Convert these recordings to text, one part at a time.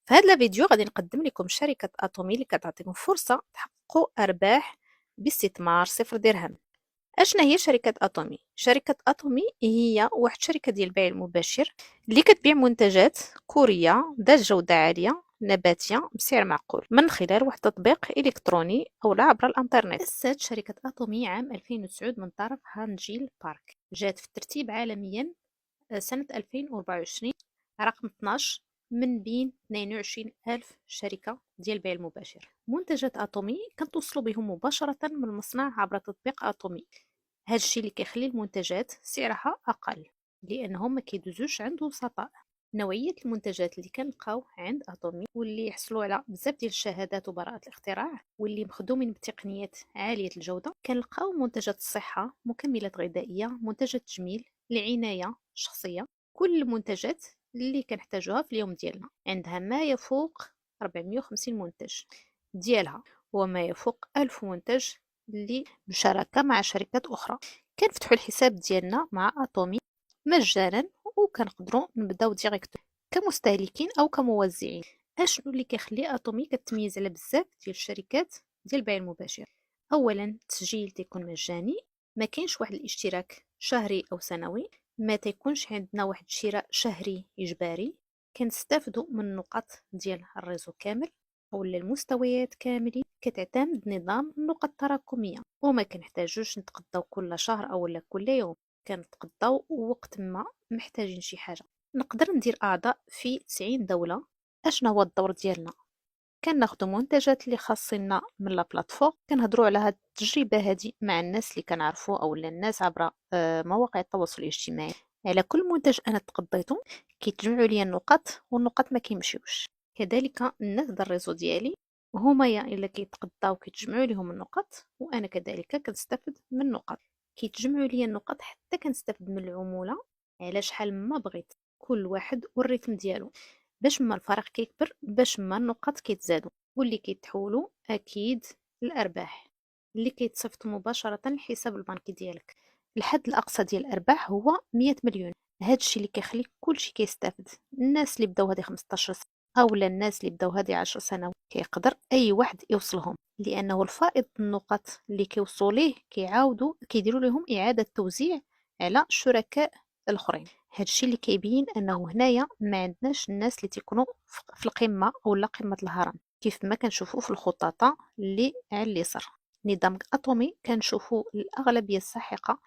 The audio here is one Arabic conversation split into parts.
في هذا الفيديو غادي نقدم لكم شركة أتومي اللي كتعطيكم فرصة تحققوا أرباح باستثمار 0 درهم. أشنا هي شركة أتومي؟ شركة أتومي هي واحد الشركة ديال البيع المباشر اللي كتبيع منتجات كورية ذات جودة عالية نباتية بسعر معقول من خلال واحد التطبيق إلكتروني أو عبر الإنترنت. تأسست شركة أتومي عام 2009 من طرف هانجيل بارك، جات في الترتيب عالميا سنة 2024 رقم 12 من بين 22 ألف شركة ديال البيع المباشر. منتجات أتومي كنتوصلوا بهم مباشرة من المصنع عبر تطبيق أتومي. هذا الشيء اللي كيخلي المنتجات سعرها أقل لأنهم ما كيدوزوش عند وسطاء. نوعية المنتجات اللي كنلقاو عند أتومي واللي يحصلوا على بزاف ديال الشهادات وبراءة الاختراع واللي مخدومين بتقنيات عالية الجودة، كنلقاو منتجات الصحة، مكملات غذائية، منتجات تجميل، العناية الشخصية، كل المنتجات اللي كنحتاجوها في اليوم ديالنا. عندها ما يفوق 450 منتج ديالها وما يفوق 1000 منتج اللي بشراكة مع شركات أخرى. كنفتحوا الحساب ديالنا مع أتومي مجانا وكنقدروا نبداو ديريكت كمستهلكين أو كموزعين. اشنو اللي كيخلي أتومي كتميز على بزاف ديال الشركات ديال البيع المباشر؟ أولا التسجيل تيكون مجاني، ما كاينش واحد الاشتراك شهري أو سنوي، ما تيكونش عندنا واحد الشراء شهري إجباري، كنستافدوا من النقط ديال الريزو كامل ولا المستويات كاملين. كتعتمد نظام النقط التراكمية وما كنحتاجوش نتقداو كل شهر أو ولا كل يوم، كنتقداو وقت ما محتاجين شي حاجة. نقدر ندير أعضاء في 90 دولة. أشنا هو الدور ديالنا؟ كناخدو منتجات اللي خاصنا من لا بلاتفورم، كنهضروا على هاد التجربه هادي مع الناس اللي كنعرفوا او الناس عبر مواقع التواصل الاجتماعي. على كل منتج انا تقضيته كيتجمعوا لي النقط والنقط ما كيمشيوش. كذلك الناس د الريزو ديالي هما يا الا كيتقضاو كيتجمعوا ليهم النقط، وانا كذلك كنستافد من النقط. كيتجمعوا لي النقط حتى كنستافد من العموله على شحال ما بغيت، كل واحد والريتم ديالو، باش ما الفرق كيكبر، باش ما النقط كيتزادوا واللي كيتحولوا اكيد الارباح اللي كيتصيفطوا مباشره للحساب البنكي ديالك. الحد الاقصى ديال الارباح هو 100 مليون. هذا الشيء اللي كيخلي كلشي كيستافد، الناس اللي بداو هذه 15 سنه او الناس اللي بداو هذه 10 سنوات، كيقدر اي واحد يوصلهم لانه الفائض النقط اللي كيوصلوا ليه كيعاودوا كيديروا لهم اعاده توزيع على الشركاء الاخرين. هادشي اللي كيبين انه هنايا ما عندناش الناس اللي تيكونوا في القمه ولا قمه الهرم كيف ما كنشوفوا في الخطاطه اللي على اليسار. نظام اتومي كنشوفوا الاغلبيه الساحقه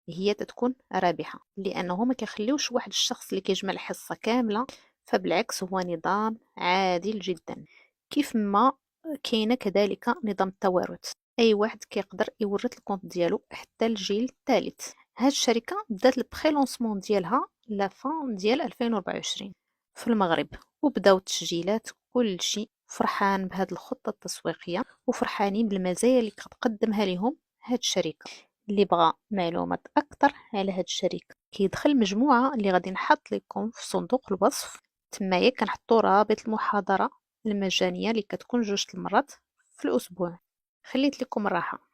هي تتكون رابحه لانه ما كيخليوش واحد الشخص اللي كيجمع الحصه كامله، فبالعكس هو نظام عادل جدا. كيف ما كاينه كذلك نظام التوارث، اي واحد كيقدر يورث الكونت ديالو حتى الجيل الثالث. هاد الشركه بدات البري لونسمون ديالها لا فان ديال 2024 في المغرب، وبداو التسجيلات كلشي فرحان بهاد الخطه التسويقيه وفرحانين بالمزايا اللي كتقدمها لهم هاد الشركه. اللي بغى معلومات اكثر على هاد الشركه كيدخل مجموعه اللي غادي نحط لكم في صندوق الوصف، تمايا كنحطوا رابط المحاضره المجانيه اللي كتكون 2 المرات في الاسبوع. خليت لكم الراحه.